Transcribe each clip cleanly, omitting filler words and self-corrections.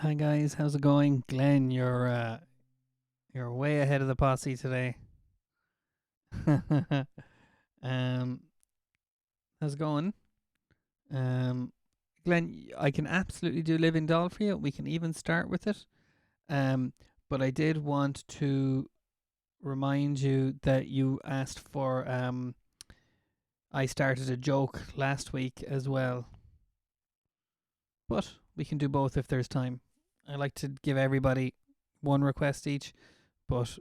Hi guys, how's it going? Glenn, you're way ahead of the posse today. um, how's it going? Um, Glenn, I can absolutely do Living Doll for you. We can even start with it. Um, but I did want to remind you that you asked for I started a joke last week as well. But we can do both if there's time. I like to give everybody one request each, but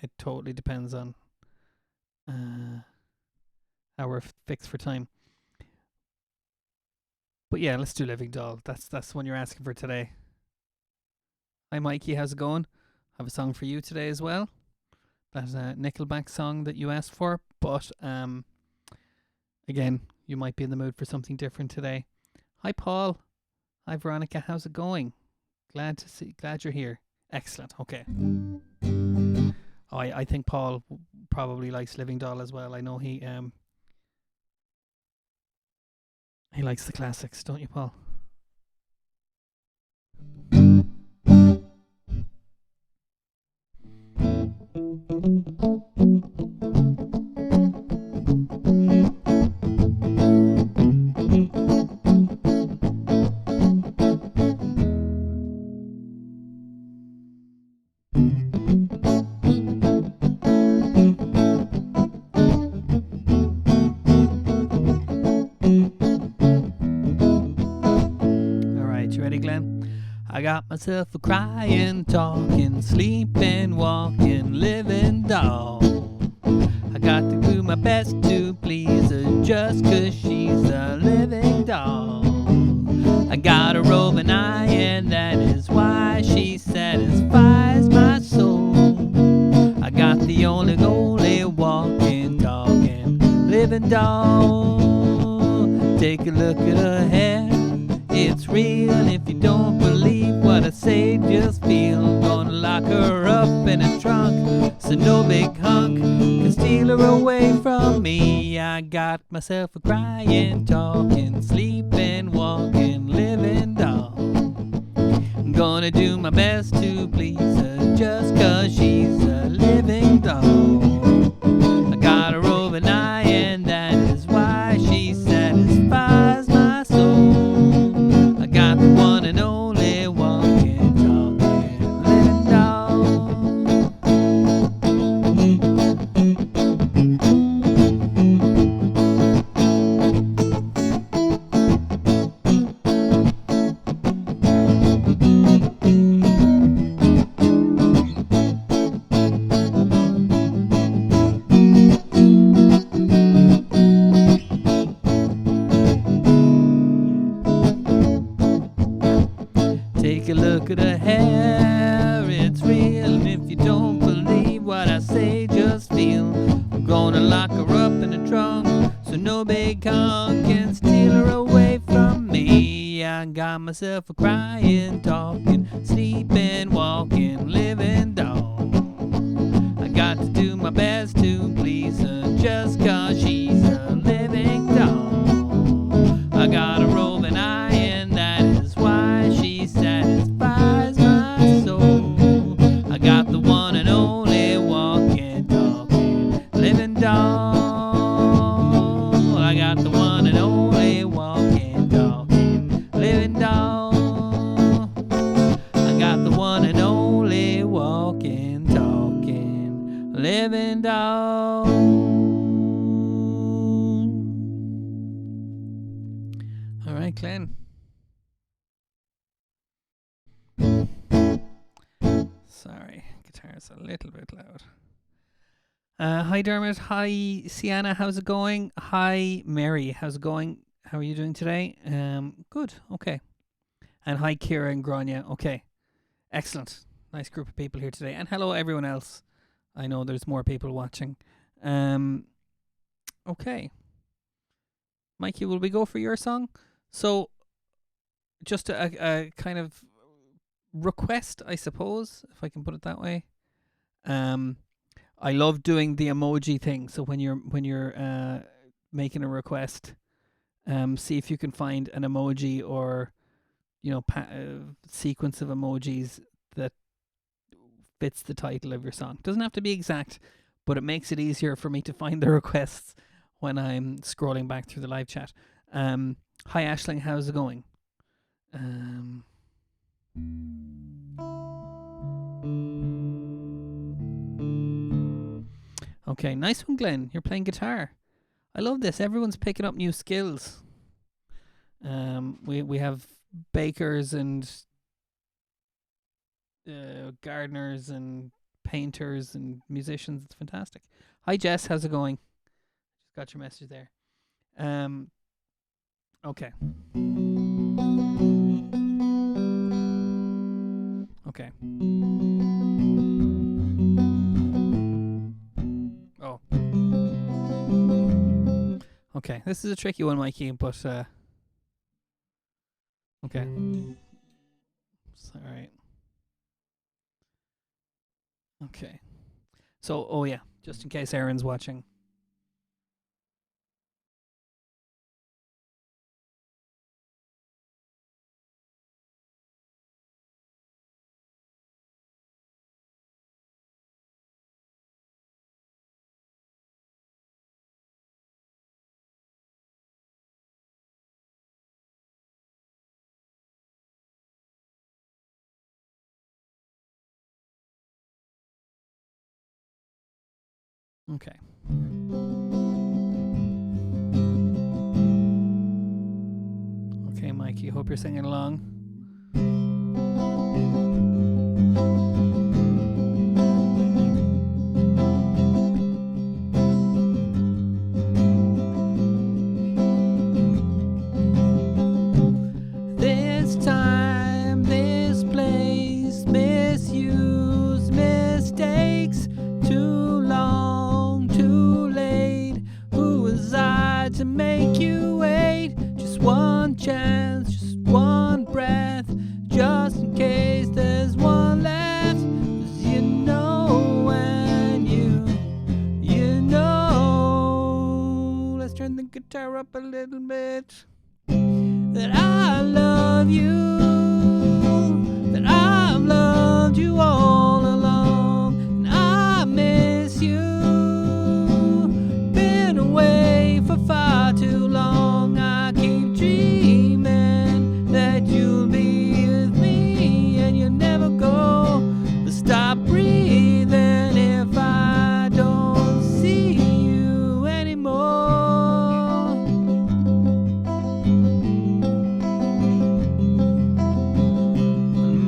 it totally depends on uh, how we're fixed for time. But yeah, let's do Living Doll. That's the one you're asking for today. Hi Mikey, how's it going? I have a song for you today as well. That's a Nickelback song that you asked for, but again, you might be in the mood for something different today. Hi Paul. Hi Veronica, how's it going? Glad you're here. Excellent. Okay. I think Paul probably likes Living Doll as well. I know he likes the classics, don't you, Paul? Alright, you ready, Glenn? I got myself a crying, talking, sleeping, walking, living doll. I got to do my best to please her just 'cause she's a living doll. I got a roving eye and that is why she satisfies my soul. I got the only walking, talking, living doll. Take a look at her hair, it's real. If you don't believe what I say, just feel. Gonna lock her up in a trunk so no big hunk can steal her away from me. I got myself a crying, talking, sleeping, walking, living doll. I'm gonna do my best to please her just 'cause she's a living doll. I got a roving eye and that is why she satisfies my soul. I got the one and only walking, talking, living doll. Take a look at her hair, it's real. And if you don't believe what I say, just feel. I'm gonna lock her up in a trunk so no big hunk can steal her away from me. I got myself a crying, talking, sleeping, walking, living doll. I got to do my best to please her just 'cause she's a living doll. I got a roving eye and that is why she satisfies my soul. I got the one and only walking, talking, living doll. I got the one and only walking, talking, living doll. I got the one and only walking, talking, living doll. All right, Glenn. Sorry, guitar's a little bit loud. Hi Dermot. Hi Sienna. How's it going? Hi Mary. How's it going? How are you doing today? Good. Okay. And hi Kira and Grania. Okay. Excellent. Nice group of people here today. And hello everyone else. I know there's more people watching. Okay. Mikey, will we go for your song? So, just a kind of request, I suppose, if I can put it that way. I love doing the emoji thing. So when you're making a request, see if you can find an emoji or sequence of emojis that fits the title of your song. Doesn't have to be exact, but it makes it easier for me to find the requests when I'm scrolling back through the live chat. Hi Aisling, how's it going? Okay, nice one, Glenn. You're playing guitar. I love this. Everyone's picking up new skills. We have bakers and gardeners and painters and musicians. It's fantastic. Hi Jess, how's it going? Just got your message there. Okay. Okay. Oh. Okay, this is a tricky one, Mikey, but okay. It's all right. Okay. So, oh yeah, just in case Aaron's watching. Okay. Okay, Mikey, hope you're singing along. This time, this place, misuse, mistakes, too long, too late. Who was I to make you wait? Just one chance, just one breath, just in case there's one left. 'Cause you know when you know. Let's turn the guitar up a little bit. That I love you, that I've loved you all along, and I miss you. Been away for far too long. I keep dreaming that you'll be with me, and you'll never go. But stop breathing if I don't see you anymore.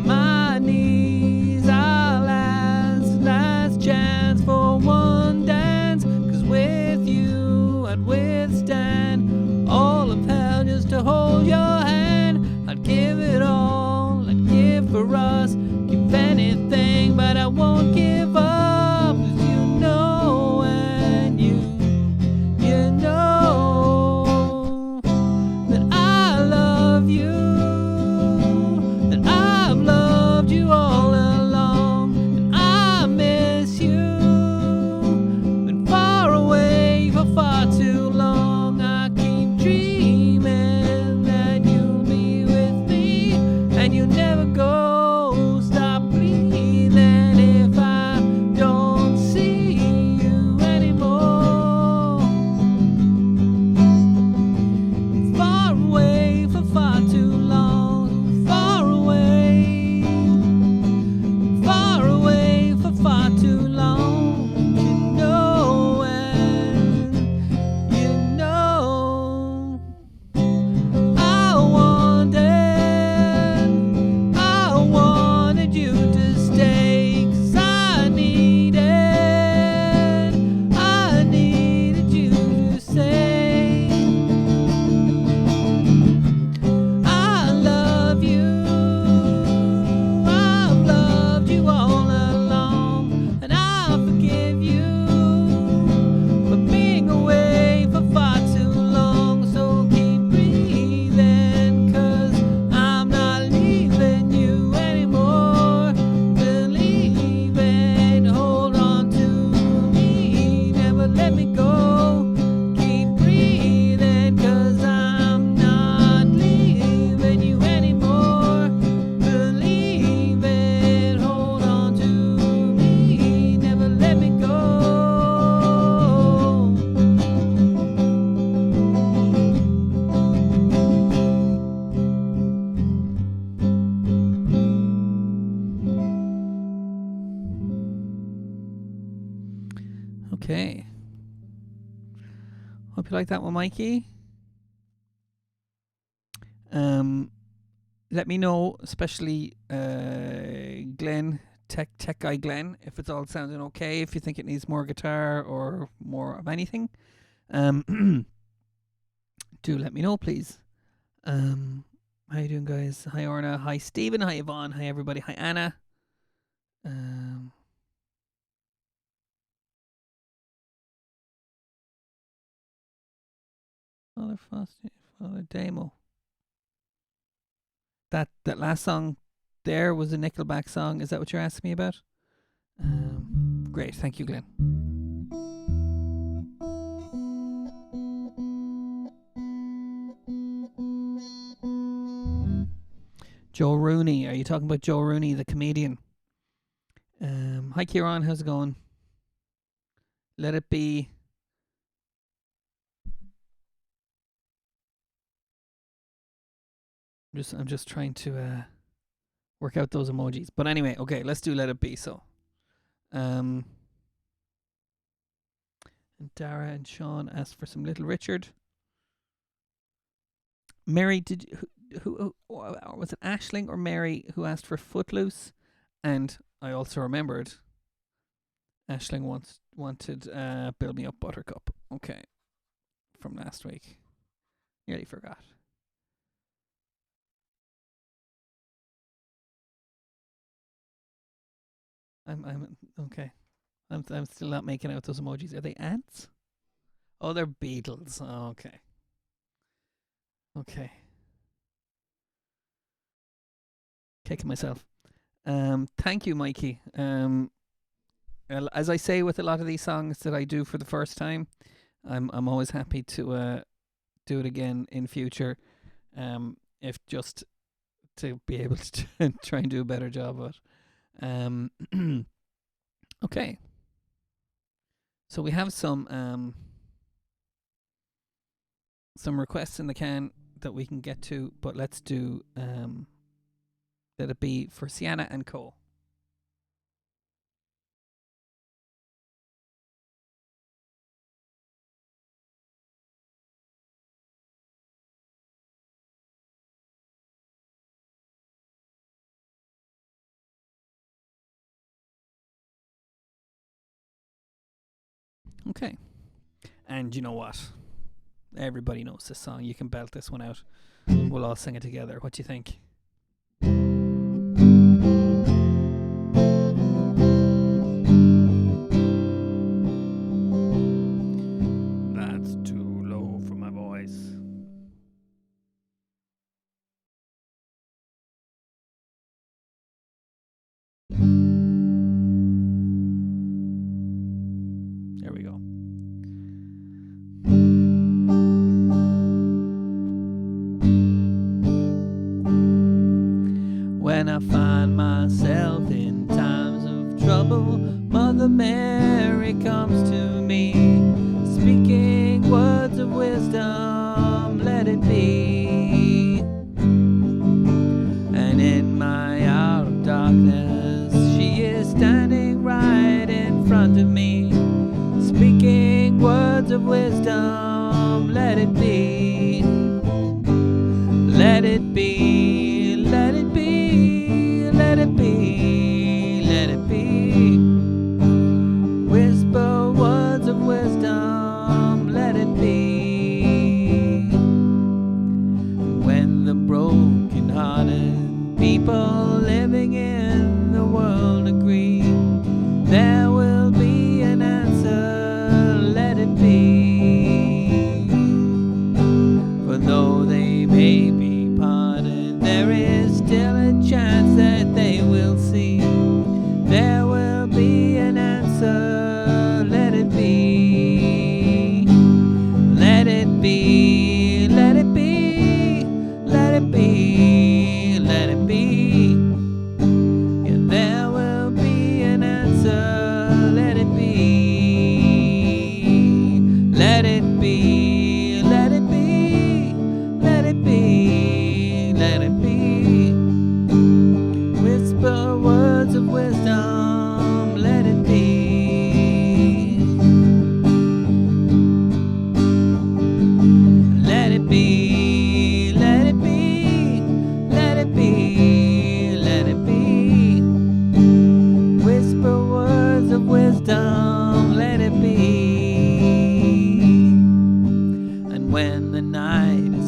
My knees, our last chance for one dance. 'Cause with you I'd withstand all of hell just to hold your hand. I'd give it all, I'd give for us, give anything, but I won't give up. 'Cause you know and you know that I love you, that I've loved you all along, and I miss you. Been far away for far too long. I keep dreaming that Okay. Hope you like that one, Mikey. Let me know, especially Glenn, tech guy Glenn, if it's all sounding okay, if you think it needs more guitar or more of anything. Do let me know, please. How you doing, guys? Hi, Orna. Hi, Stephen. Hi, Yvonne. Hi, everybody. Hi, Anna. Father Foster, Father Damo. That last song there was a Nickelback song. Is that what you're asking me about? Great. Thank you, Glenn. Joe Rooney. Are you talking about Joe Rooney, the comedian? Hi, Kieran. How's it going? Let It Be. I'm just trying to work out those emojis. But anyway, okay, let's do Let It Be. So, and Dara and Sean asked for some Little Richard. Mary, did you, who was it? Ashling or Mary who asked for Footloose? And I also remembered Ashling wanted Build Me Up Buttercup. Okay, from last week. Nearly forgot. I'm okay. I'm still not making out those emojis. Are they ants? Oh, they're beetles. Oh, okay. Okay. Kicking myself. Thank you, Mikey. As I say with a lot of these songs that I do for the first time, I'm always happy to do it again in future. If just to be able to try and do a better job of it. Okay. So we have some requests in the can that we can get to, but let's do Let It Be for Sienna and Co. Okay. And you know what? Everybody knows this song. You can belt this one out. We'll all sing it together. What do you think? That's too low for my voice. There we go. When I find myself in times of trouble, Mother Mary comes to me, speaking words of wisdom, let it be. And in my hour of darkness, she is standing right in front of me, speaking words of wisdom, let it be. Let it be, let it be, let it be, let it be. Whisper words of wisdom, let it be. When the broken-hearted people living in the world agree, there will be an answer, let it be. For though they may be parted, there is still a chance that they will see. There will be an answer, let it be. Let it be, let it be, let it be, let it be.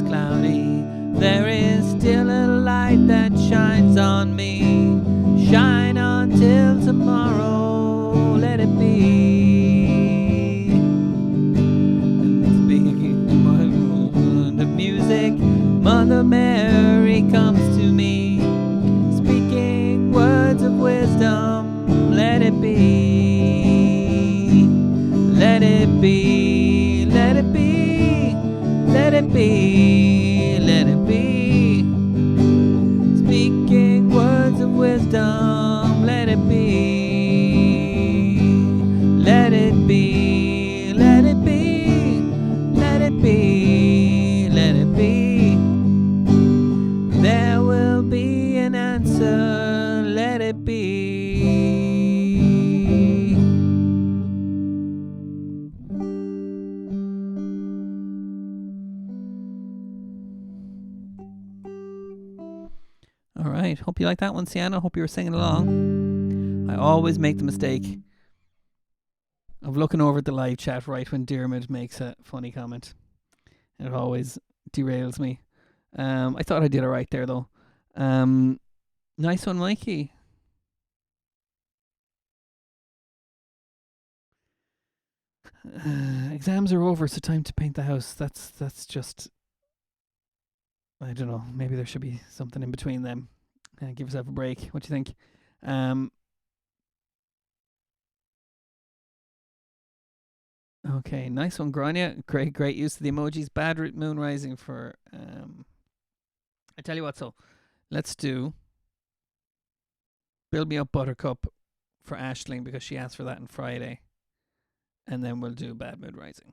is cloudy, there is still a light that shines on me. Shine on till tomorrow, let it be. And speaking of music, Mother Mary comes to me, speaking words of wisdom, let it be. Let it be, let it be, let it be, let it be. Speaking words of wisdom, let it be. Let it be, let it be, let it be, let it be. There will be an answer, let it be. All right, hope you like that one, Sienna. Hope you were singing along. I always make the mistake of looking over at the live chat right when Dermot makes a funny comment. And it always derails me. I thought I did it right there, though. Nice one, Mikey. Exams are over, so time to paint the house. That's just... I don't know. Maybe there should be something in between them. Give yourself a break. What do you think? Okay, nice one, Grania. Great use of the emojis. Bad moon rising for... I tell you what, so let's do Build Me Up Buttercup for Aisling because she asked for that on Friday. And then we'll do Bad Moon Rising.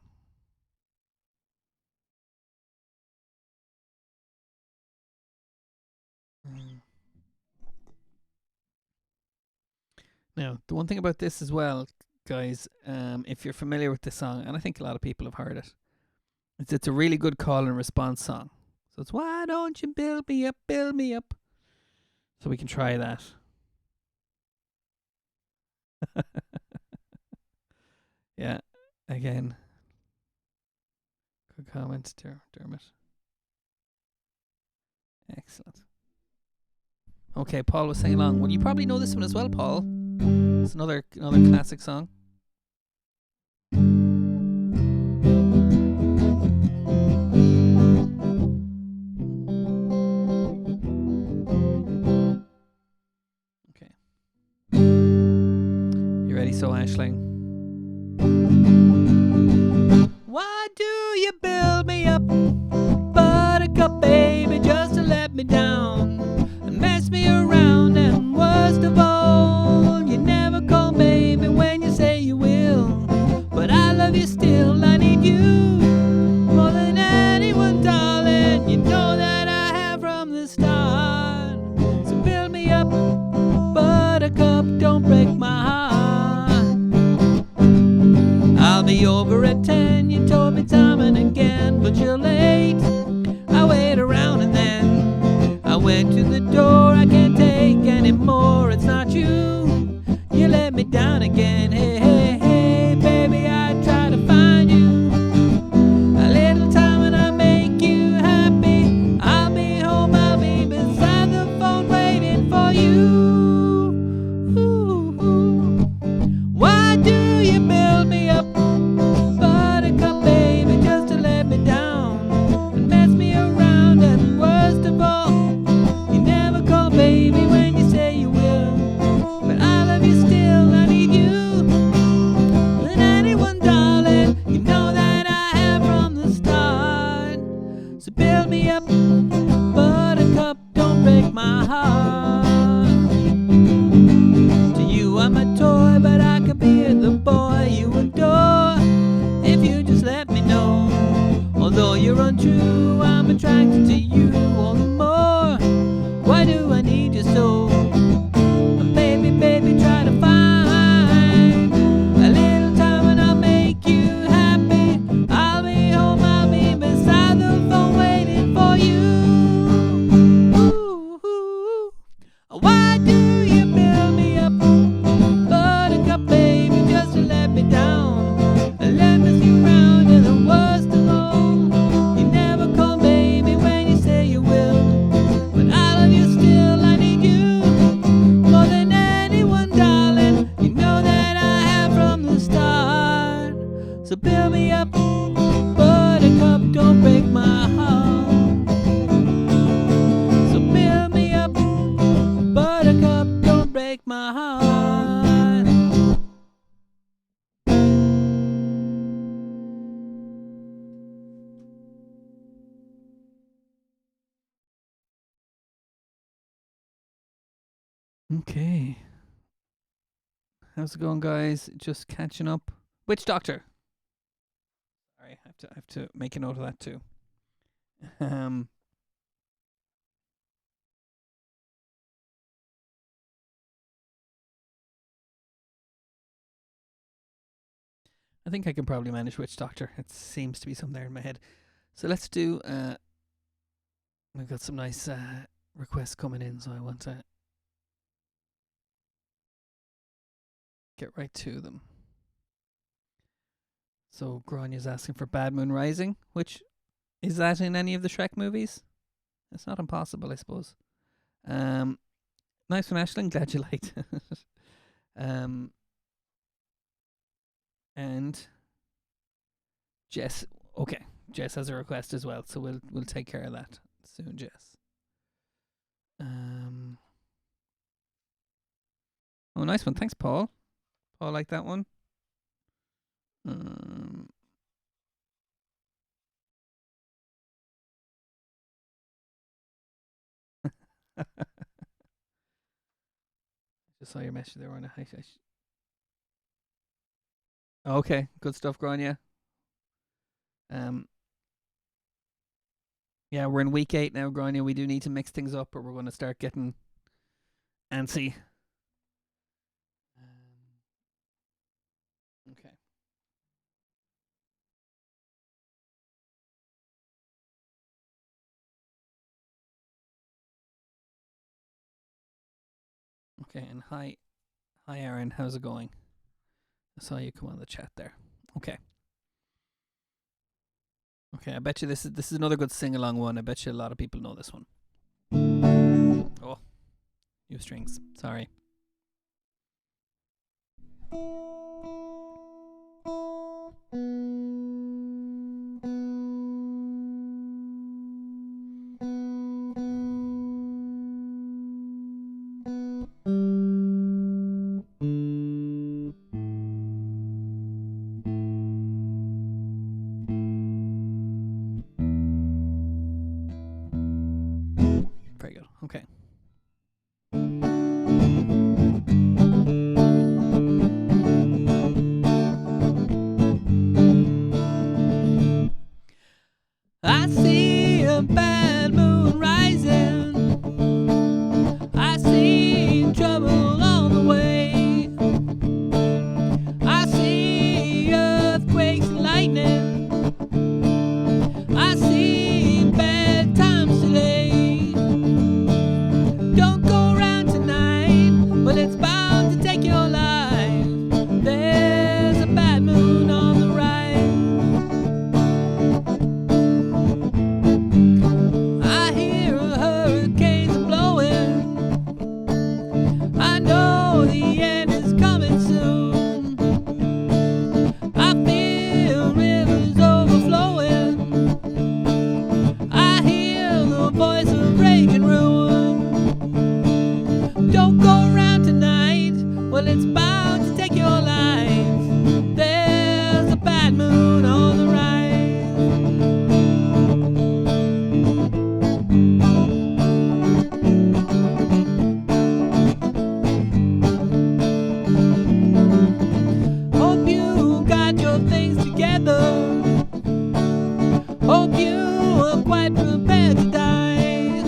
Now, the one thing about this as well, guys, if you're familiar with this song, and I think a lot of people have heard it, it's a really good call and response song. So it's, why don't you build me up, build me up? So we can try that. Yeah, again. Good comment, Dermot. Excellent. Okay, Paul was singing along. Well, you probably know this one as well, Paul. It's another classic song. Okay. You ready, so Aisling? Why do you build me up, buttercup baby, just to let me down and mess me around? And worst of all, you never call baby when you say you will. But I love you still, I need you more than anyone, darling. You know that I have from the start. So build me up, buttercup, don't break my heart. I'll be over at 10, you told me time and again, but you're late. I wait around and then I went to the door. I can't take anymore, it's not you. You let me down again. Hey, hey, hey, baby, I try to find you. A little time and I make you happy. I'll be home, I'll be beside the phone waiting for you. Why do you build me up, buttercup baby, just to let me down and mess me around? And worst of all, you never call baby when you say you will. But I love you still, I need you more than anyone, darling. You know that I have from the start. So build me up, buttercup, don't break my heart. To you I'm a toy, but I could be the boy you adore if you just let me know. Although you're untrue, I'm attracted to you all the more. Why do I need you so? Baby, baby, try to find a little time and I'll make you happy. I'll be home, I'll be beside the phone waiting for you. Why do you build me up, buttercup baby, just to let me down and let me see around? And the worst of all, you never call baby Okay. How's it going, guys? Just catching up. Witch Doctor. Sorry, I have to make a note of that too. Um, I think I can probably manage Witch Doctor. It seems to be something there in my head. So let's do. We've got some nice requests coming in, so I want to get right to them. So Granya's asking for Bad Moon Rising, which is that in any of the Shrek movies? It's not impossible, I suppose. Nice one, Ashlyn. Glad you liked it. And Jess. Okay, Jess has a request as well, so we'll take care of that soon, Jess. Oh, nice one. Thanks, Paul. Paul liked that one. Just saw your message there on a high. Okay, good stuff, Grania. Yeah, we're in week 8 now, Grania. We do need to mix things up, or we're going to start getting antsy. Okay. Okay, and hi, Aaron. How's it going? I saw you come on the chat there. Okay. Okay, I bet you this is another good sing along one. I bet you a lot of people know this one. Oh, new strings. Sorry. Very good. Okay. I see a bad moon rising. I see trouble on the way. I see earthquakes and lightning. I see bad times today. Don't go around tonight, well, it's bound to take your life. There's a bad moon on the rise. I hear hurricanes blowing. I know the end is coming soon. I feel rivers overflowing. I hear the voice of rage and ruin. Don't go around tonight, well, it's bound to take your life. There's a bad moon on the rise. Hope you got your things together. Hope you are quite prepared to die.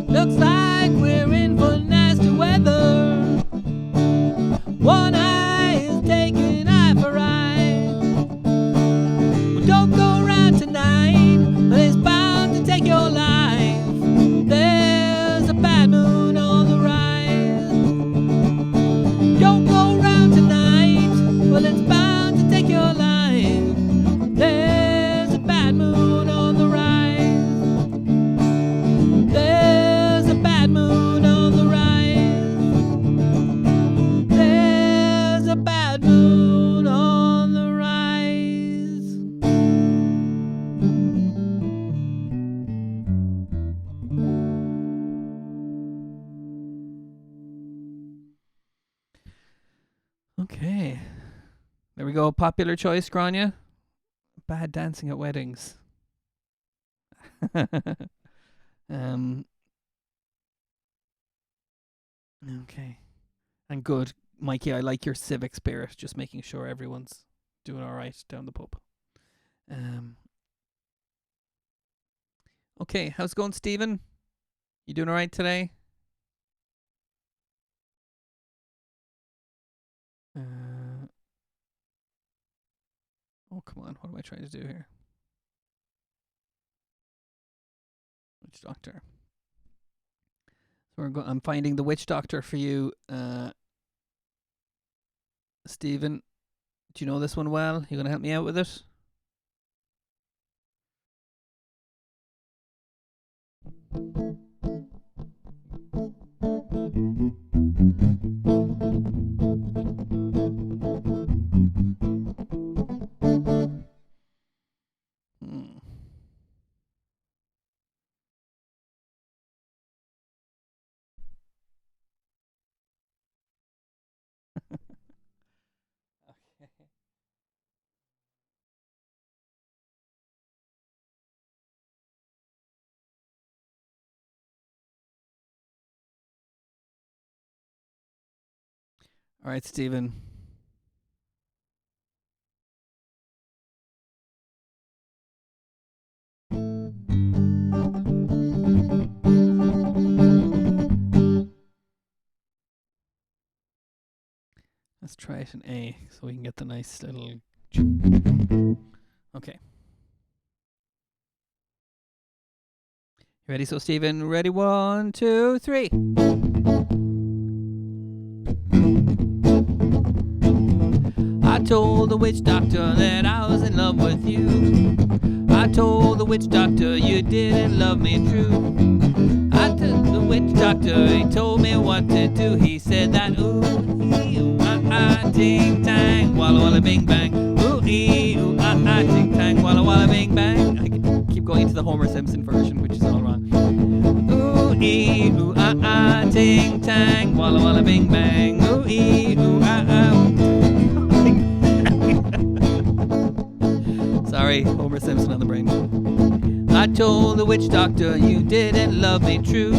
Looks like we're in for nasty weather. One eye is taking eye for eye. Well, don't go around tonight, but it's bound to take your life. There's a bad moon on the rise. Don't go around tonight, well, it's bound to take your life. There's a bad moon on the rise. There's a bad moon on the rise. There's a bad moon on the rise. Okay. There we go. Popular choice, Grania. Bad dancing at weddings. Okay. And good, Mikey. I like your civic spirit, just making sure everyone's doing all right down the pub. Okay, how's it going, Stephen? You doing all right today? Oh, come on. What am I trying to do here? Witch doctor. So I'm finding the witch doctor for you, Stephen. Do you know this one well? You gonna help me out with it? All right, Stephen. Let's try it in A so we can get the nice little. Okay. You ready? So, Stephen, ready? 1, 2, 3. I told the witch doctor that I was in love with you. I told the witch doctor you didn't love me true. I told the witch doctor, he told me what to do. He said that ooh, ee, ooh, ting tang, walla walla bing bang. Ooh, ee, ooh, ting tang, walla walla bing bang. I keep going into the Homer Simpson version, which is all wrong. Ooh, ee, ooh, ting tang, walla walla bing bang. Ooh, ee, ooh, Sorry, Homer Simpson on the brain. I told the witch doctor you didn't love me true.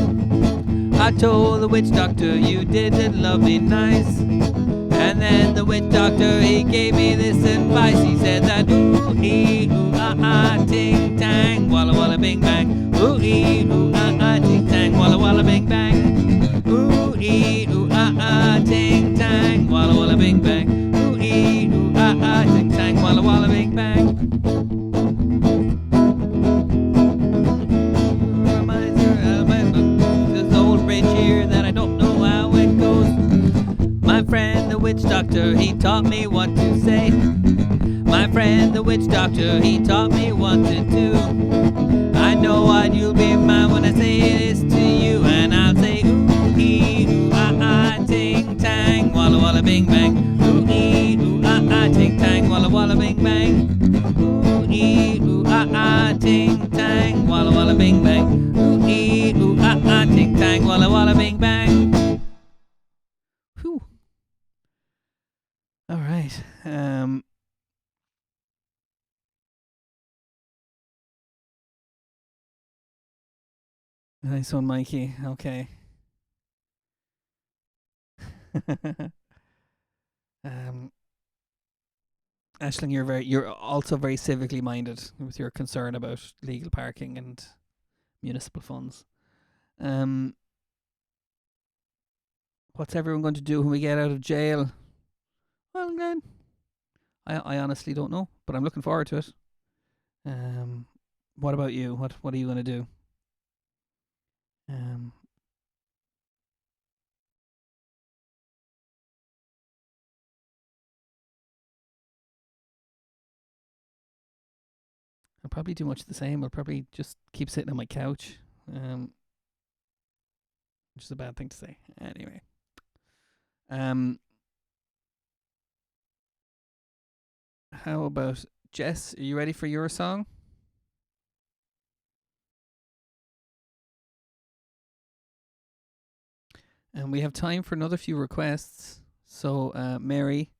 I told the witch doctor you didn't love me nice. And then the witch doctor, he gave me this advice. He said that ooh, ee, ooh, ting tang, walla walla bing bang. Ooh, ee, ooh, ting tang, walla walla bing bang. Ooh, ee, ooh, ting tang, walla walla bing bang. Ooh, ee, ooh, ting tang, walla walla bing bang. Here that I don't know how it goes. My friend the witch doctor, he taught me what to say. My friend the witch doctor, he taught me what to do. I know what you'll be mine when I say this to you. And I'll say ooh, ee, ooh, ting tang, walla walla bing bang. Ooh, ee, ooh, ting tang, walla walla bing bang. Ooh, ee, ooh, ting tang, walla walla bing bang. Ooh, ee, ooh, ting tang, walla walla bing bang. Whew. All right. Nice one, Mikey. Okay. Aisling, you're also very civically minded with your concern about legal parking and municipal funds. What's everyone going to do when we get out of jail? Well, Glenn, I honestly don't know, but I'm looking forward to it. What about you? What are you going to do? I'll probably do much the same. I'll probably just keep sitting on my couch, which is a bad thing to say. Anyway, how about Jess? Are you ready for your song? And we have time for another few requests. So, Mary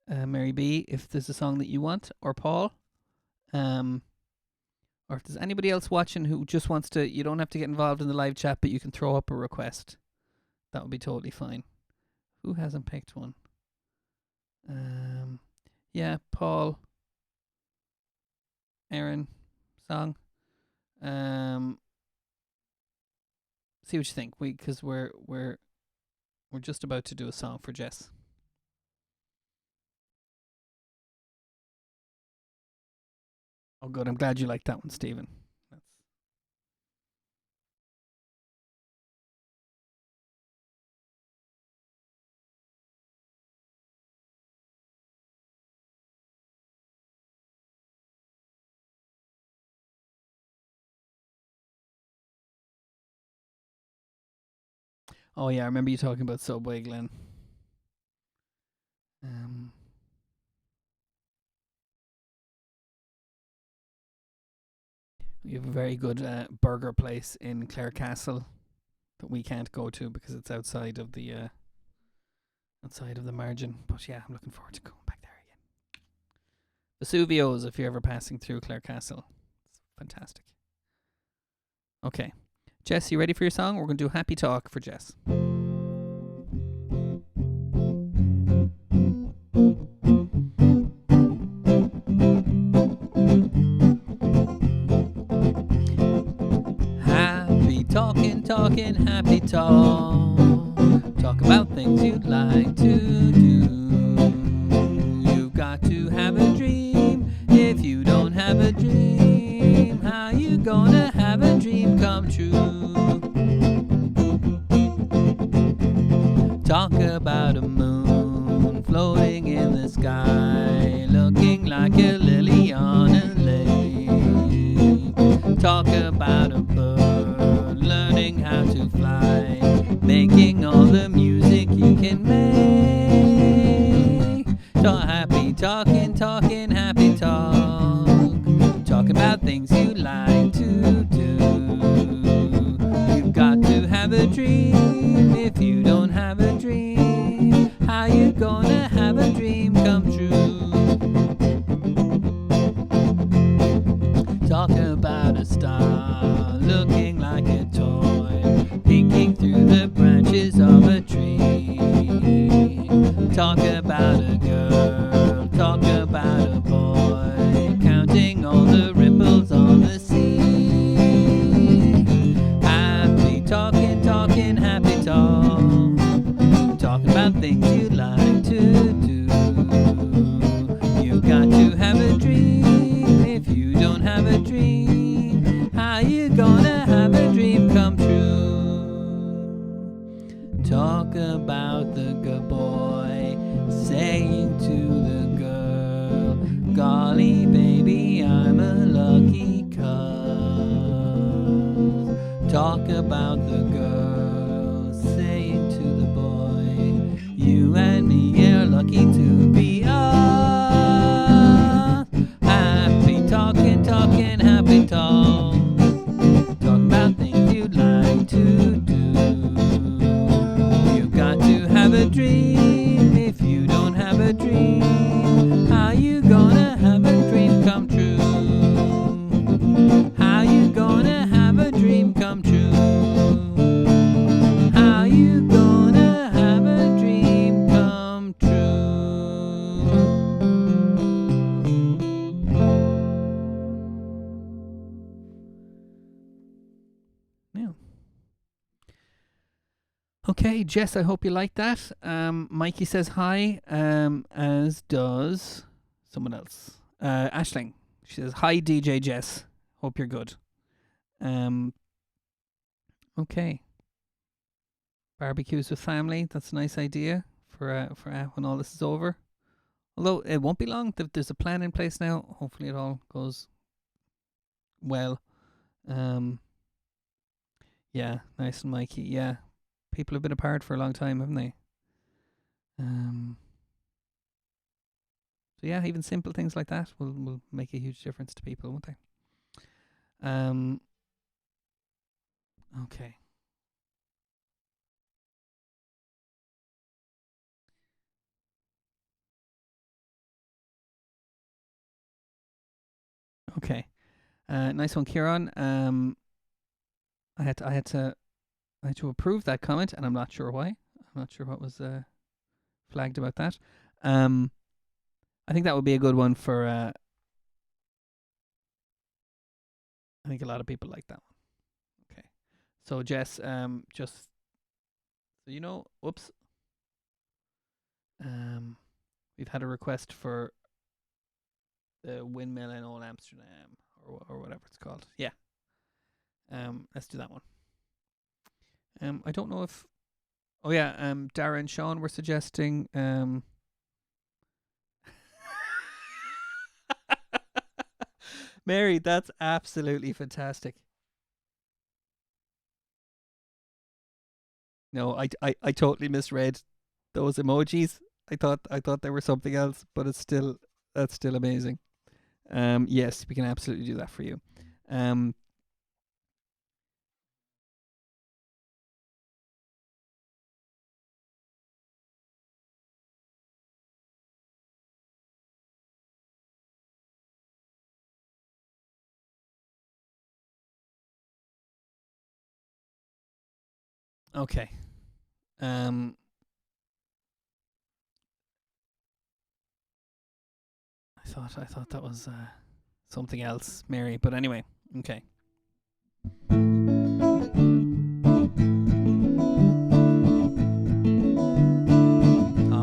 B, if there's a song that you want, or Paul, or if there's anybody else watching who just wants to, you don't have to get involved in the live chat, but you can throw up a request. That would be totally fine. Who hasn't picked one? Yeah, Paul, Aaron, song. See what you think. Because we're just about to do a song for Jess. Oh, good. I'm glad you liked that one, Stephen. Oh yeah, I remember you talking about Subway, Glenn. We have a very good burger place in Clarecastle that we can't go to because it's outside of the margin. But yeah, I'm looking forward to going back there again. Vesuvio's, if you're ever passing through Clarecastle, it's fantastic. Okay, Jess, you ready for your song? We're going to do Happy Talk for Jess. Happy talking, happy talk. Talk about things you'd like to do. You've got to have a dream. If you don't have a dream, how you gonna have a dream come true? Talk about a moon floating in the sky, looking like a lily on a lake. Talk about a bird learning how to fly, making all the music you can make. Happy talking, happy talk. Talk about things you like to do. You've got to have a dream. If you don't have a dream, how you gonna have a dream come true? Talk about a star looking like a toy, peeking through the branches of a tree. Talk about a girl, talk about a boy, counting all the ripples on the sea. Happy talking, happy talk. Talking about things you like to do. You've got to have a dream. If you don't have a dream, how you gonna have a dream come true? Talk about the good boy saying to the girl, golly baby, I'm a lucky cuz. Talk about the girl saying to the boy, you and me are lucky to be us. Happy talking, happy talk. Talk about things you'd like to do. You've got to have a dream. If you don't have a dream, how you gonna have a dream come true? How you gonna have a dream come true? How you gonna have a dream come true? Yeah. Okay, Jess, I hope you like that. Mikey says hi, as does someone else. Ashling. She says, hi, DJ Jess. Hope you're good. Okay. Barbecues with family. That's a nice idea for when all this is over. Although it won't be long. There's a plan in place now. Hopefully it all goes well. Yeah, nice and Mikey. Yeah. People have been apart for a long time, haven't they? So yeah, even simple things like that will make a huge difference to people, won't they? Okay. Okay. Nice one, Kieran. I had to I had to approve that comment, and I'm not sure why. I'm not sure what was flagged about that. I think that would be a good one for. I think a lot of people like that one. Okay, so Jess, just so you know, whoops. We've had a request for the windmill in Old Amsterdam, or whatever it's called. Yeah. Let's do that one. I don't know if. Oh yeah. Dara and Sean were suggesting. Mary, that's absolutely fantastic. No, I totally misread those emojis. I thought they were something else, but that's still amazing. Yes, we can absolutely do that for you. Okay. I thought that was something else, Mary. But anyway, okay. Oh,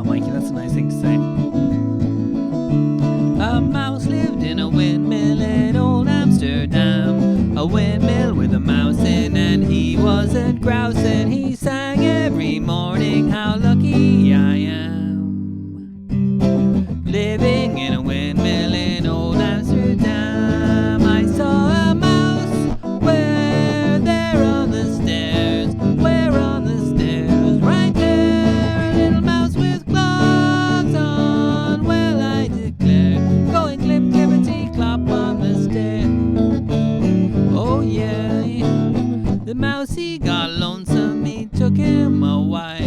Mikey, that's a nice thing to say. A mouse lived in a windmill in Old Amsterdam. A windmill with a mouse in, and he wasn't grousing. He sang every morning, how lucky I am. Living in a windmill in Old Amsterdam. I saw a mouse where there on the stairs, where on the stairs, right there, a little mouse with clogs on. Well, I declare, going clip clippity clop on the stair. Oh yeah, the mousey got lonesome, he took him a wife.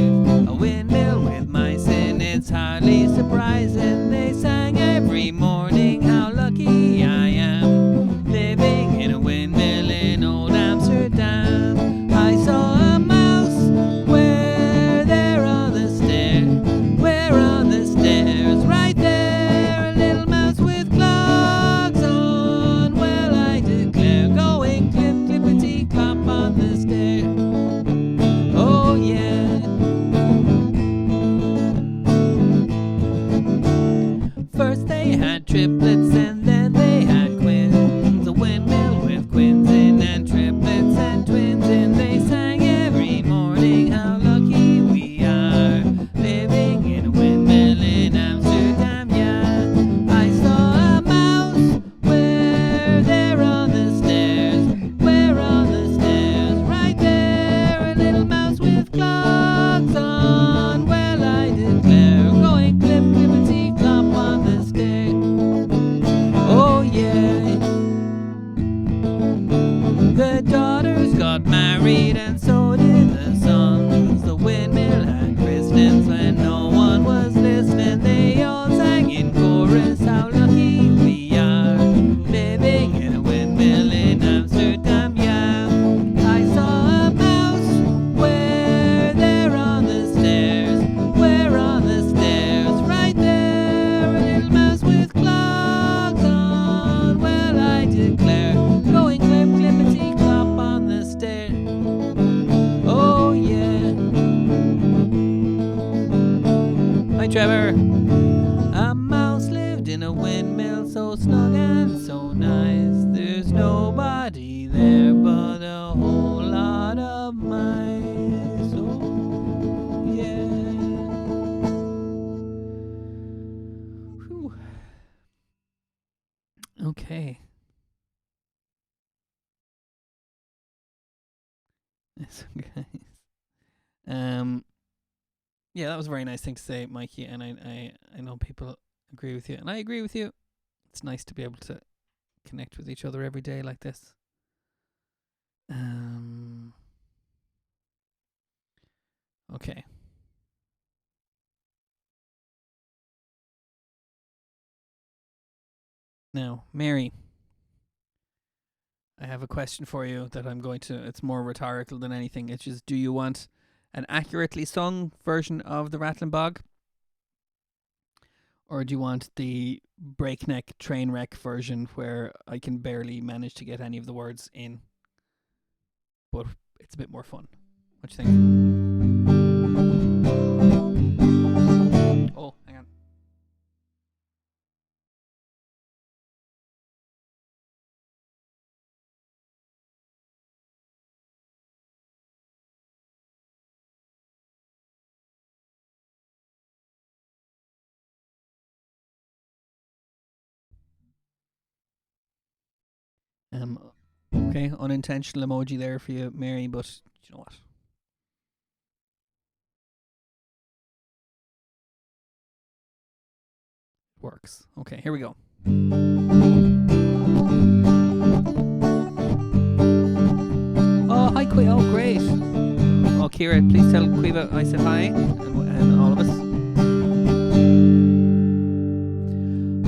A windmill with mice in, it's hardly surprising. They sang every morning, how lucky I am. Living in a windmill in Old Amsterdam. I saw a mouse where there on the stairs, where on the stairs, right there, a little mouse with clogs on. Well, I declare, going clip clippity clop on the stair. Oh yeah. First they had triplets and then they had twins. A windmill with quins in and triplets and twins in. They sang every morning, how lucky we are. Living in a windmill in Amsterdam, yeah. I saw a mouse where there on the stairs, where on the stairs, right there, a little mouse with clogs on. Well, I declare, going clip clippity clop on the stair. Oh yeah. The daughters got married and so did the sons. The windmill had christenings when no one was listening. They all sang in chorus, how lucky we are. Living in a windmill in Amsterdam, yeah. I saw a mouse where there on the stairs, where on the stairs, right there, a little mouse with clogs on. Well, I declare, going clip clippity clop on the stair. Oh yeah. Hi Trevor. A mouse lived in a windmill so snug and so nice. There's nobody there but a whole lot of mice. Oh yeah. Whew. Okay. Yes, guys. Yeah, that was a very nice thing to say, Mikey, and I know people agree with you, and I agree with you. It's nice to be able to connect with each other every day like this. Okay. Now, Mary, I have a question for you that it's more rhetorical than anything. It's just, do you want an accurately sung version of the Rattling Bog? Or do you want the breakneck train wreck version where I can barely manage to get any of the words in? But it's a bit more fun. What do you think? Oh, hang on. Okay, unintentional emoji there for you, Mary, but you know what? Works. Okay, here we go. Oh, hi, Quiva. Oh, great. Oh, Kira, please tell Quiva I said hi and all of us.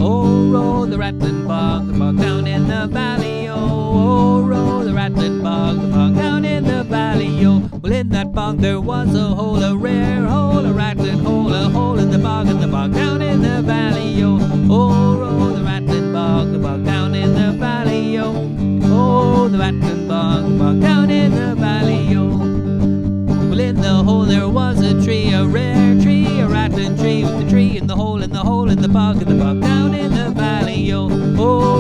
Oh, roll the rattling bog, the bog down in the valley, oh, roll the rattling bog, the bog down in the valley, oh. Well, in that bog there was a hole, a rare hole, a rattling hole, a hole in the bog, and the bog down in the valley, oh, roll the rattling bog, the bog down in the valley, oh, the rattling bog, the bog down in the valley, oh. Well, in the hole there was a tree, a rare tree, a rattling tree, with the tree in the hole, in the hole, in the bog, and the bog down in the valley, oh,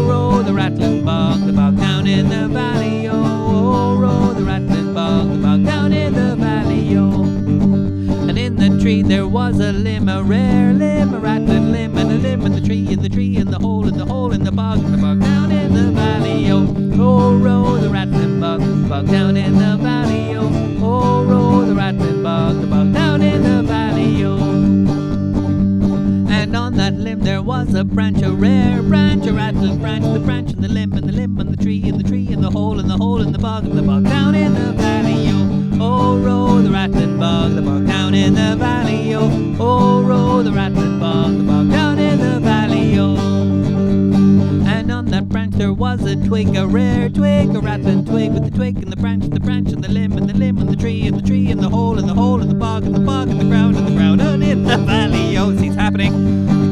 roll the rattling bog, the bog down in the valley, oh, roll the rattling bog, the bog down in the valley, oh. And in the tree there was a limb, a rare limb, a rattling limb, and a limb in the tree, in the tree, in the hole, in the hole, in the bog, and the bog down in the valley, oh, roll the rattling bog, the bog down in the valley, oh, roll the rattling bog, the bog down in the valley, oh. And on that limb there was a branch, a rare branch, a rattling branch, the branch and the limb and the limb and the tree and the tree and the hole and the hole in the bog down in the valley, oh, roll the rattling bog, the bog down in the valley, oh, roll the rattling bog, the bog down in the valley, oh. And on that branch there was a twig, a rare twig, a rattling twig, with the twig and the branch and the limb and the limb and the tree and the hole and the hole and the bog and the ground and in the valley, oh, see it's happening.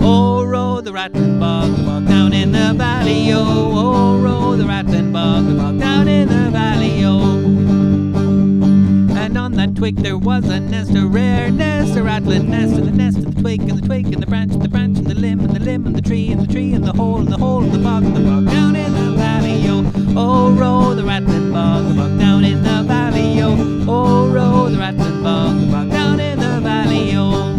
Oh, roll the rattling bog, the bog down in the valley, oh, roll the rattling bog, the bog down in the valley, oh. And on that twig there was a nest, a rare nest, a rattling nest, and the nest and the twig and the branch and the limb and the limb and the tree and the hole and the hole and the bog down in the valley, oh, roll the rattling bog, the bog down in the valley, oh, roll the rattling bog, the bog down in the valley, oh.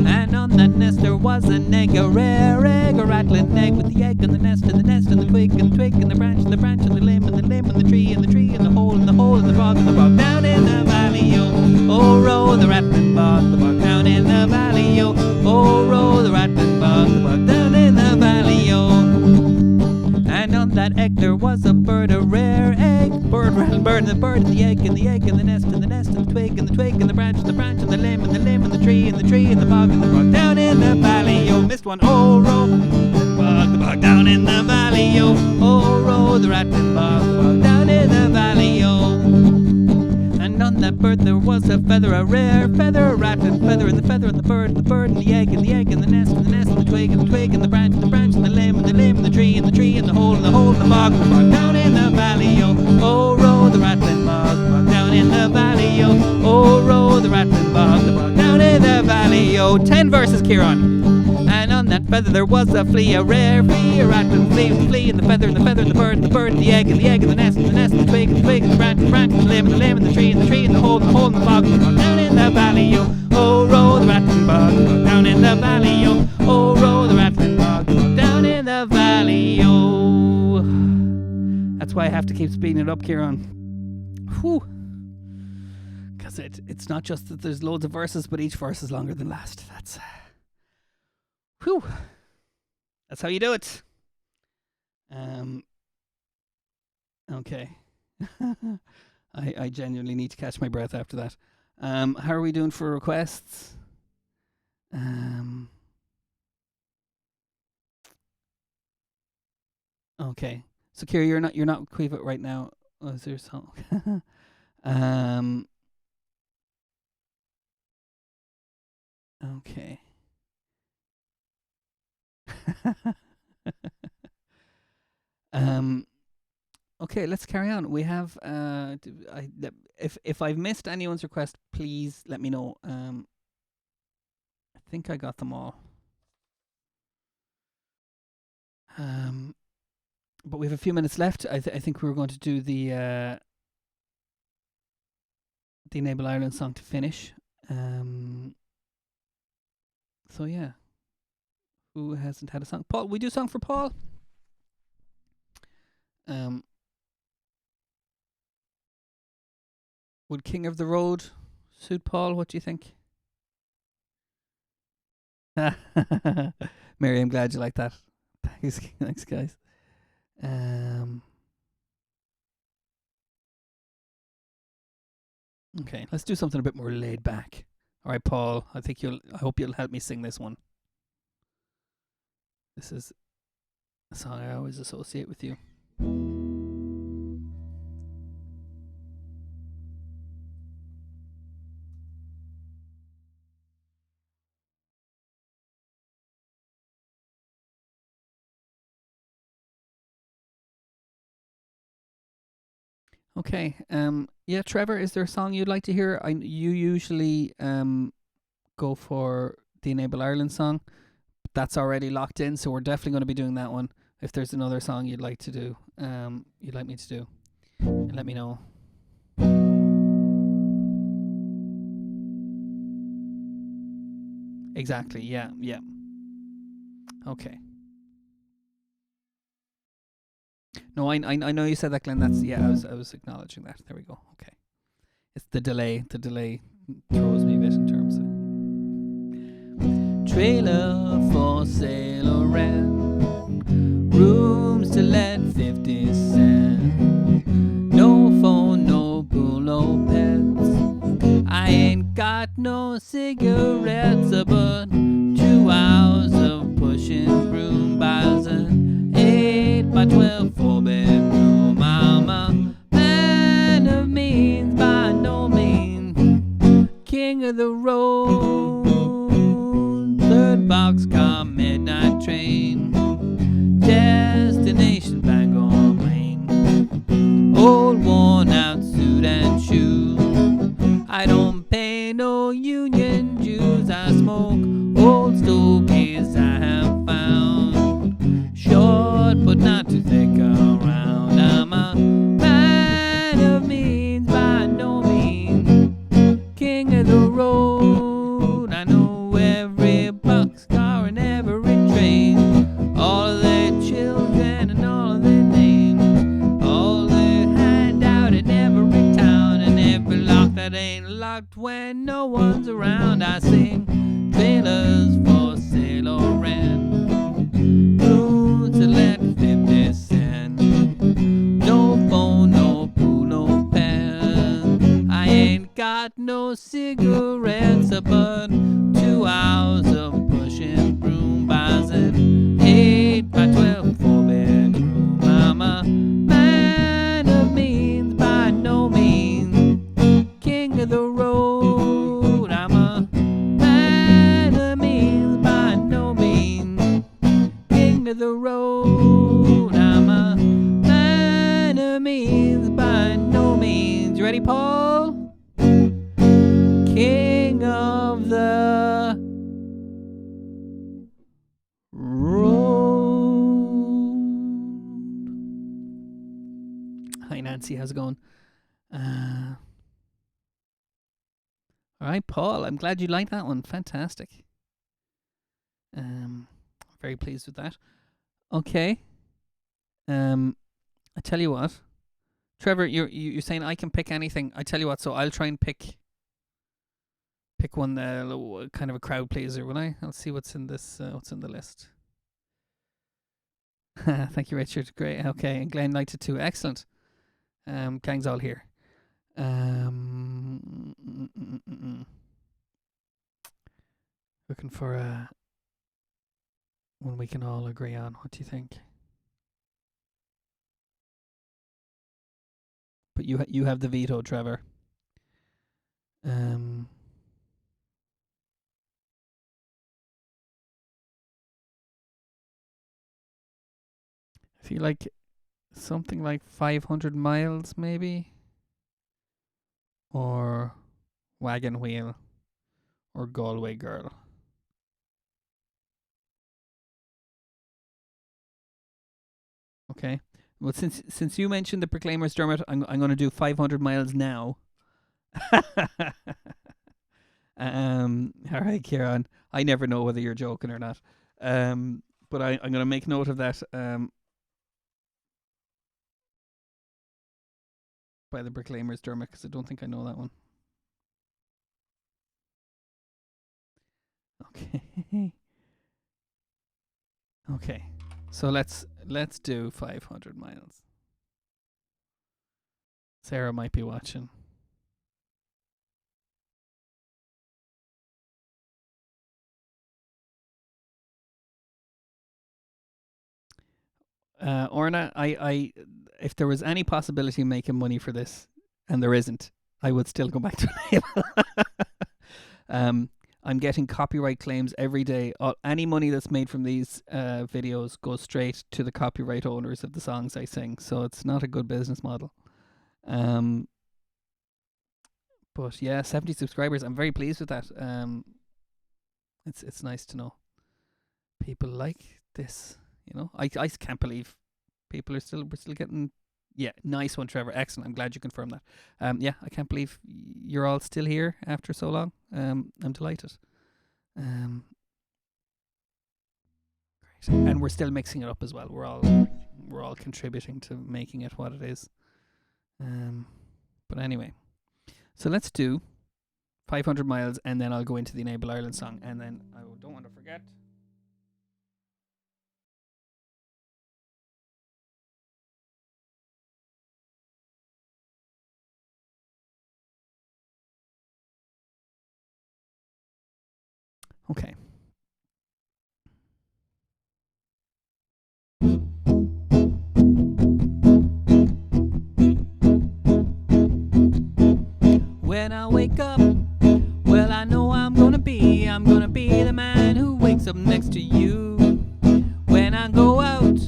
And on that nest there was an egg, a rare egg, a rattling egg, with the egg and the nest and the twig and the branch and the limb and the limb and the tree and the hole and the hole and the bog down in the valley, oh, roll the rattling bog, the bog down in the valley, oh, roll the rattling bog, the bog down in the valley, oh. And on that egg there was a bird, a rare egg, bird, and the bird and the egg and the nest and the twig and the branch and the limb and the tree and the bog down in the valley, oh, missed one, oh, roll the bog down in the valley, oh, roll the rattling bog, the bog down in the valley, oh. And on that bird there was a feather, a rare feather, a rattling feather, and the feather and the bird and the egg and the nest and the twig and the branch and the limb and the tree and the hole and the bog down in the valley, oh, roll the rattling bog, the bog down in the valley, oh, roll the rattling bog, the bog down in the valley, 10 verses, Kieran. And on that feather there was a flea, a rare flea, a rattling flea, and the feather and the bird and the egg and the nest and the twig and the branch and the limb and the tree and the hole and the bog down in the valley, oh, roll the rattling bog, down in the valley, oh, roll the rattling bog, down in the valley, oh. That's why I have to keep speeding it up, Kieran. Whew. Because it's not just that there's loads of verses, but each verse is longer than last. Whew. That's how you do it. Okay. I genuinely need to catch my breath after that. How are we doing for requests? Okay. So Kira, you're not with Quiva right now. Oh, is there a song? um. Okay. um. Okay, let's carry on. We have if I've missed anyone's request, please let me know. I think I got them all. But we have a few minutes left. I think we were going to do the Enable Ireland song to finish. So yeah, who hasn't had a song? Paul, we do a song for Paul. Would King of the Road suit Paul? What do you think? Mary, I'm glad you like that. Thanks, guys. Okay, let's do something a bit more laid back. All right, Paul. I hope you'll help me sing this one. This is a song I always associate with you. Okay. Yeah, Trevor, is there a song you'd like to hear? You usually go for the Enable Ireland song. That's already locked in, so we're definitely going to be doing that one. If there's another song you'd like to do, you'd like me to do, let me know. Exactly. Yeah. Okay. No, I know you said that, Glenn. That's I was acknowledging that. There we go. Okay. It's the delay. The delay throws me a bit in terms of trailer for sale or rent, rooms to let 50 cents, no phone, no pool, no pets. I ain't got no cigarettes, but 2 hours of pushing broom buys an 8x12 4-bedroom. I'm a man of means, by no means king of the road. 3rd boxcar, midnight train, destination Bangor, Maine. Old worn out suit and shoes. I don't pay no union dues. I smoke old stogies I have found, short but not too thick around. I'm a man of means, by no means king of the road. I know every boxcar and every train, all of their children and all of their names, all their handout in every town, and every lock that ain't locked when no one's around. I sing trailers for sale or rent, rooms to let 50 cents, no phone, no pool, no pen. I ain't got no cigarettes, but 2 hours of pushing broom buys an 8x12 4-bedroom. I'm a man of means, by no means king of the road. I'm a man of means, by no means king of the road. I'm a man of means, by no means. You ready, Paul? King of the road. Hi, Nancy. How's it going? All right, Paul. I'm glad you liked that one. Fantastic. Very pleased with that. Okay. I tell you what, Trevor, you're saying I can pick anything. I tell you what, so I'll try and pick one kind of a crowd pleaser, will I? I'll see what's in this. What's in the list. Thank you, Richard. Great. Okay, and Glenn liked it too. Excellent. Gang's all here. Looking for one we can all agree on. What do you think? But you have the veto, Trevor. I feel like something like 500 miles, maybe, or Wagon Wheel, or Galway Girl. Okay. Well, since you mentioned the Proclaimers, Dermot, I'm going to do 500 miles now. All right, Kieran. I never know whether you're joking or not. But I'm going to make note of that. By the Proclaimers, Dermot, because I don't think I know that one. Okay. Okay. So let's do 500 miles. Sarah might be watching. Orna, I if there was any possibility of making money for this, and there isn't, I would still go back to label. I'm getting copyright claims every day. Any money that's made from these videos goes straight to the copyright owners of the songs I sing, so it's not a good business model. But yeah, 70 subscribers. I'm very pleased with that. It's nice to know people like this. You know, I can't believe we're still getting. Yeah, nice one, Trevor. Excellent. I'm glad you confirmed that. Yeah, I can't believe you're all still here after so long. I'm delighted. Great. And we're still mixing it up as well. We're all contributing to making it what it is. But anyway, so let's do 500 miles, and then I'll go into the Enable Ireland song, and then I don't want to forget. Okay. When I wake up, well, I know I'm gonna be the man who wakes up next to you. When I go out,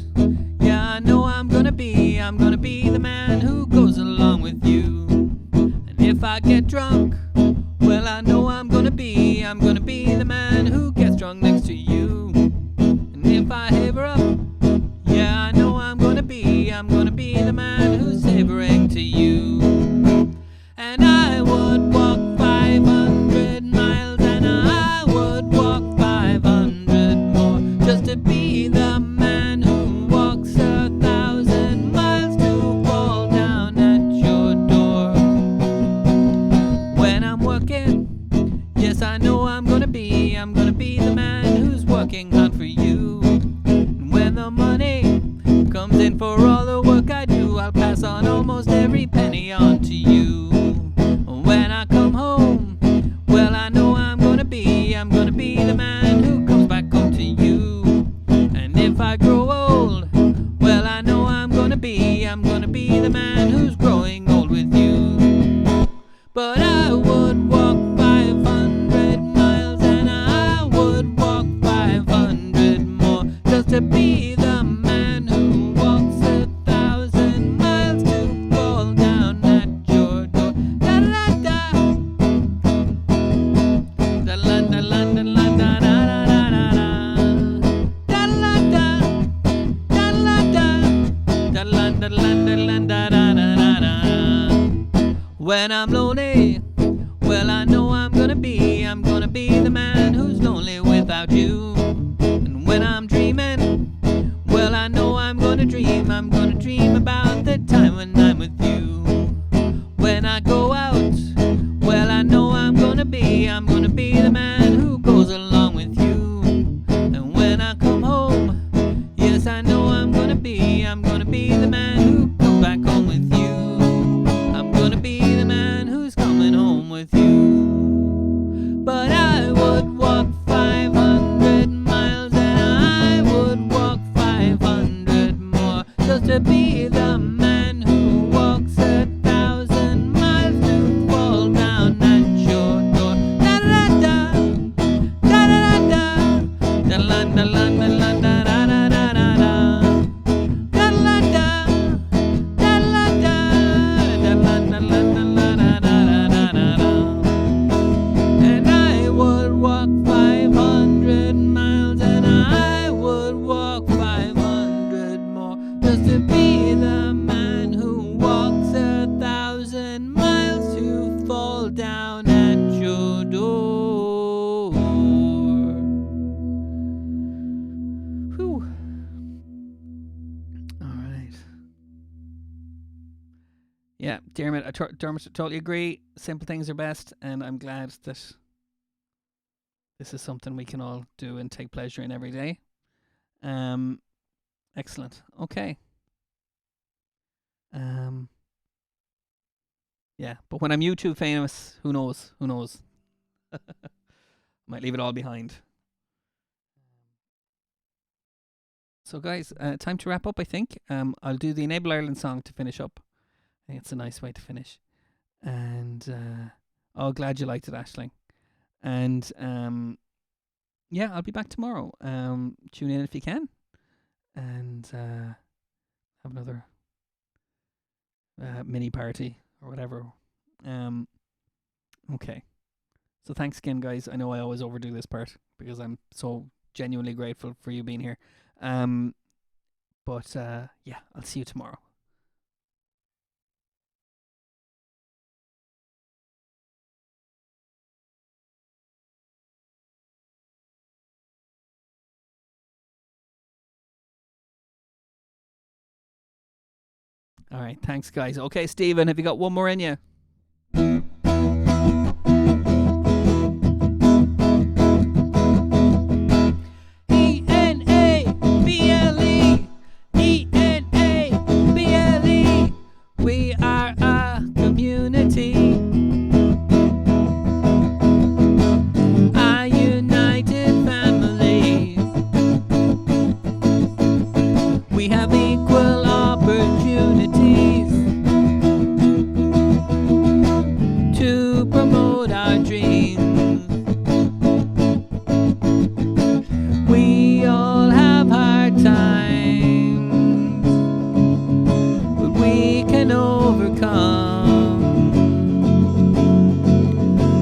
yeah, I know I'm gonna be the man who goes along with you. And if I get drunk, well, I know I'm gonna be the man who gets drunk next to you. And if I haver up, yeah, I know I'm gonna be the man who's havering to you. And I would walk 500 miles, and I would walk 500 more, just to be the man who walks 1,000 miles to fall down at your door. When I'm working, yes, I know I'm gonna be the man who's working hard for you. And when the money comes in for all the work I do, I'll pass on almost every penny on to you. When I come home, well, I know I'm gonna be the man who comes back home to you. And if I grow old, well, I know I'm gonna be the man who's growing old with you. But I would walk 500 miles, and I would walk 500 more, just to be the man who walks 1,000 miles to fall down at your door. Da da da, da la da la da la da da da da da, da la da, da la da, da la da la da la da da da da. When I'm lonely, well, I know I'm gonna be the man who's lonely without you. And when I'm dreaming, well, I know I'm gonna dream about the time when I'm with you. When I go out, well, I know I'm gonna be the man who goes along with you. And when I come home, yes, I know I'm gonna be the man who comes back home with you. I'm gonna be the man who's coming home with you. But I would walk 500 miles, and I would walk 500 more, just to be the man who walks 1,000 Dermot, Dermot, totally agree. Simple things are best, and I'm glad that this is something we can all do and take pleasure in every day. Excellent. Okay. Yeah, but when I'm YouTube famous, who knows? Who knows? Might leave it all behind. So, guys, time to wrap up, I think. I'll do the Enable Ireland song to finish up. I think it's a nice way to finish. And, glad you liked it, Aisling. And, yeah, I'll be back tomorrow. Tune in if you can. And have another mini party or whatever. Okay. So thanks again, guys. I know I always overdo this part because I'm so genuinely grateful for you being here. But yeah, I'll see you tomorrow. All right, thanks, guys. Okay, Stephen, have you got one more in you? E-N-A-B-L-E, E-N-A-B-L-E. We are a community, a united family. We have equal opportunities to promote our dreams. We all have hard times, but we can overcome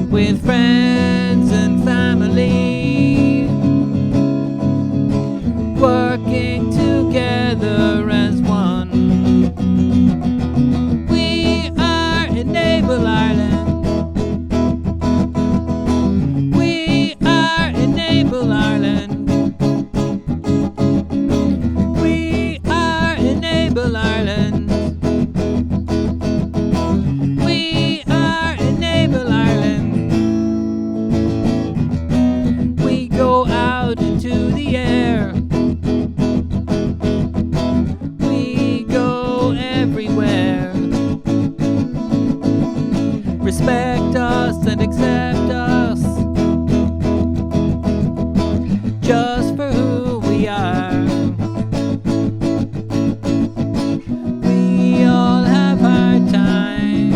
with friends and family, working together as one. We are Enable Ireland. We are Enable Ireland. We are Enable Ireland. We are Enable Ireland. We go out into the air. We go everywhere. Respect us and accept us just for who we are. We all have hard times,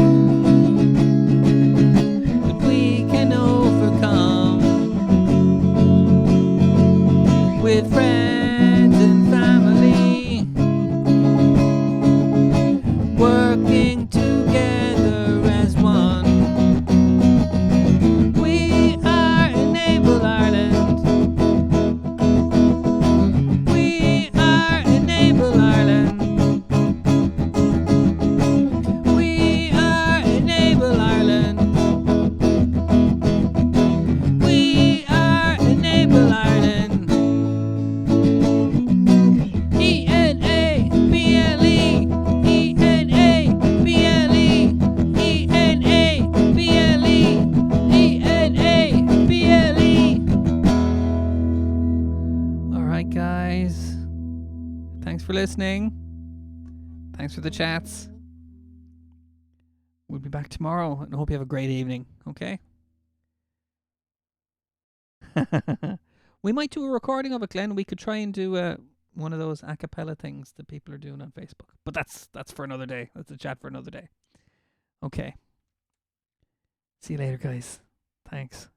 but we can overcome with friends and family, working together as one. We are Enable Ireland. We are Enable Ireland. We are Enable Ireland. We are Enable Ireland. E-N-A-B-L-E, E-N-A-B-L-E, E-N-A-B-L-E, E-N-A-B-L-E. All right, guys. Thanks for listening. Thanks for the chats. We'll be back tomorrow, and I hope you have a great evening, okay? We might do a recording of it, Glenn. We could try and do one of those a cappella things that people are doing on Facebook. But that's for another day. That's a chat for another day. Okay. See you later, guys. Thanks.